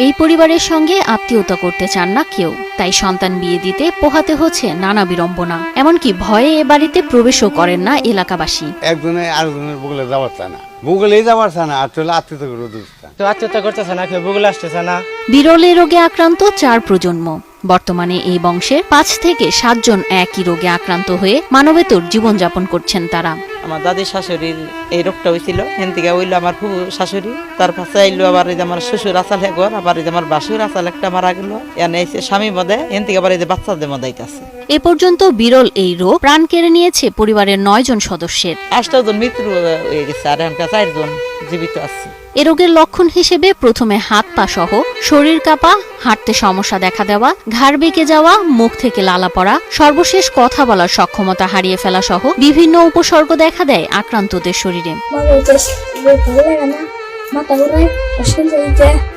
এই পরিবারের সঙ্গে আত্মীয়তা করতে চান না কেউ, তাই সন্তান বিয়ে দিতে পোহাতে হচ্ছে নানা বিড়ম্বনা। এমনকি ভয়ে এ বাড়িতে প্রবেশও করেন না এলাকাবাসী। একজনে আরেকজনের বগলে যাওয়ার চায় না, বগলেই যাওয়ার চায় না, আর চলে আত্মীয়তা করতেছে না, কেউ বগলে আসতেছে না। বিরল এই রোগে আক্রান্ত 4 প্রজন্ম। বর্তমানে এই বংশের 5 থেকে 7 জন একই রোগে আক্রান্ত হয়ে মানবেতর জীবনযাপন করছেন তারা। আমার দাদির শাশুড়ির এই রোগটা হয়েছিল, এখান থেকে হইলো আমার ফুফু শাশুড়ি, তার পাশে আইলো আবার এই যে আমার শ্বশুর আসাল হেগর, আবার এই যে আমার বাসুর আসাল একটা মারা গেল, এনে এসে স্বামী মদে, এখান থেকে আবার এই যে বাচ্চাদের মধ্যে আইতাছে। এ পর্যন্ত বিরল এই রোগ প্রাণ কেড়ে নিয়েছে পরিবারের 9 জন সদস্যের। 8 জন মৃত্যু হয়ে গেছে, আর এখানকার 4 জন জীবিত আছে। এ রোগের লক্ষণ হিসেবে প্রথমে হাত পা সহ শরীর কাঁপা, হাঁটতে সমস্যা দেখা দেওয়া, ঘাড় বেঁকে যাওয়া, মুখ থেকে লালা পড়া, সর্বশেষ কথা বলার সক্ষমতা হারিয়ে ফেলা সহ বিভিন্ন উপসর্গ দেখা দেয় আক্রান্তদের শরীরে।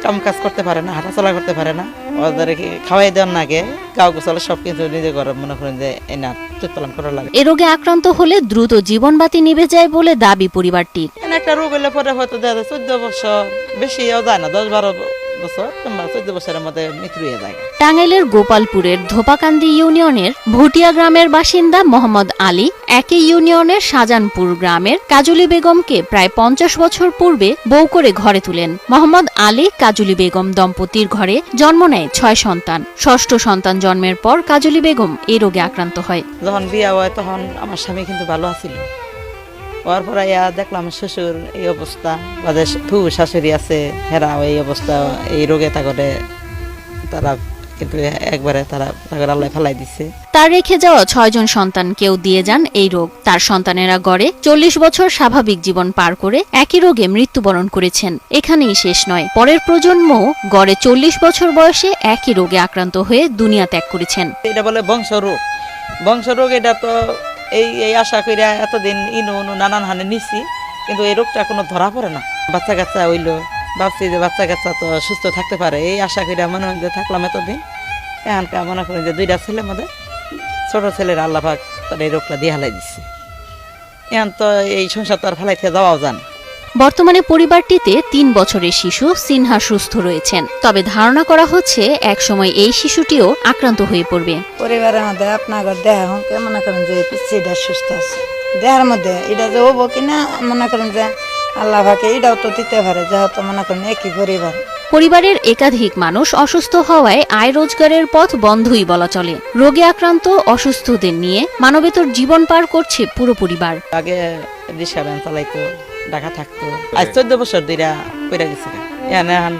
কাম কাজ করতে পারে না, হাঁটাচলা করতে পারে না, ওদের খাওয়াই দেওয়ার নাগে গাও গোছালে সবকিছু নিজে করে মনে করেন যে এনা পালন করার লাগে। এ রোগে আক্রান্ত হলে দ্রুত জীবনবাতি নিভে যায় বলে দাবি পরিবারটির। একটা রোগ হলে পরে হয়তো 14 বছর বেশিও যায় না, 10-12 বছর কিংবা 14 বছরের মধ্যে মৃত্যু হয়ে যায়। টাঙ্গাইলের গোপালপুরের ধোপাকান্দি ইউনিয়নের ভুটিয়া গ্রামের বাসিন্দা মোহাম্মদ আলী একই ইউনিয়নের শাহজাহানপুর গ্রামের কাজলী বেগমকে প্রায় 50 বছর পূর্বে বউ করে ঘরে তুলেন। মোহাম্মদ আলী কাজলী বেগম দম্পতির ঘরে জন্ম নেয় 6 সন্তান। ষষ্ঠ সন্তান জন্মের পর কাজলী বেগম এই রোগে আক্রান্ত হয়। যখন বিয়ে হয় তখন আমার স্বামী কিন্তু ভালো আছিল, হওয়ার পরে দেখলাম শ্বশুর এই অবস্থা, ফুফু শাশুড়ি আছে হেরা এই অবস্থা, এই রোগে তাকে তারা কিন্তু একবারে তারা আল্লাহ ফেলাই দিচ্ছে। তার রেখে যাওয়া 6 জন সন্তানকেও দিয়ে যান এই রোগ। তার সন্তানেরা গড়ে 40 বছর স্বাভাবিক জীবন পার করে একই রোগে মৃত্যুবরণ করেছেন। এখানেই শেষ নয়, পরের প্রজন্ম গড়ে 40 বছর বয়সে একই রোগে আক্রান্ত হয়ে দুনিয়া ত্যাগ করেছেন। এটা বলে বংশরোগ। বংশরোগ এটা তো এই আশা কইরা এতদিন ইনু নানান হানে নিছি, কিন্তু এই রোগটা কোনো ধরা পড়ে না। বাচ্চা কাচ্চা হইলো, ভাবছি যে বাচ্চা কাচ্চা তো সুস্থ থাকতে পারে, এই আশা কইরা মনে হয় যে থাকলাম এতদিন। এখানকার মনে করেন যে 2টা ছেলে মধ্যে ছোট ছেলের আল্লাহ পাক তার এই রোগটা দিয়ে হালাই দিচ্ছে। এখন তো এই সংসার তো আর ফেলাইতে যাওয়াও যান। বর্তমানে পরিবারটিতে 3 বছরের শিশু সিনহা সুস্থ রয়েছেন, তবে ধারণা করা হচ্ছে একসময় এই শিশুটিও আক্রান্ত হয়ে পড়বে। পরিবারের মধ্যে আপনার দেহা মনে করেন যে পিছিয়ে সুস্থ আছে, দেহার মধ্যে এটা যে হবো কিনা মনে করেন যে আল্লাহ ভাকে এটাও তো দিতে পারে, যেহেতু মনে করেন একই পরিবার। পরিবারের একাধিক মানুষ অসুস্থ হওয়ায় আয় রোজগারের পথ বন্ধই বলা চলে। রোগে আক্রান্ত অসুস্থদের নিয়ে মানবেতর জীবন পার করছে পুরো পরিবার। আগে রিক্সা ভ্যান চালাইতো, ঢাকা থাকতো, আজ 14 বছর ধরে পড়ে গেছে। এখন